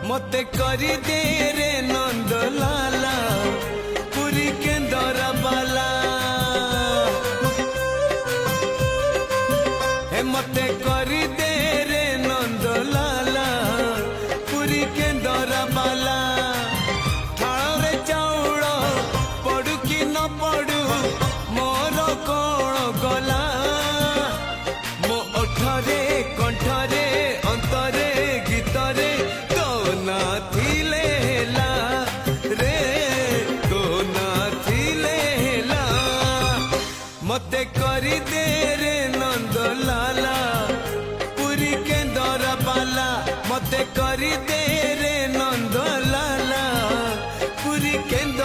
मते करी दे रे नंद लाला पुरी केंदर बाला हे मते करी दे रे नंद लाला पुरी केंदर बाला थाल रे चाउल पड़ू कि न पड़ू मोर कौन गला मो ओठरे कंठरे अंतरे गीतरे कोना थिले हेला रे कोना थिले हेला मते करी दे रे नंद लाला पुरी केंदर बाला मते करी दे रे नंद लाला पुरी केंदर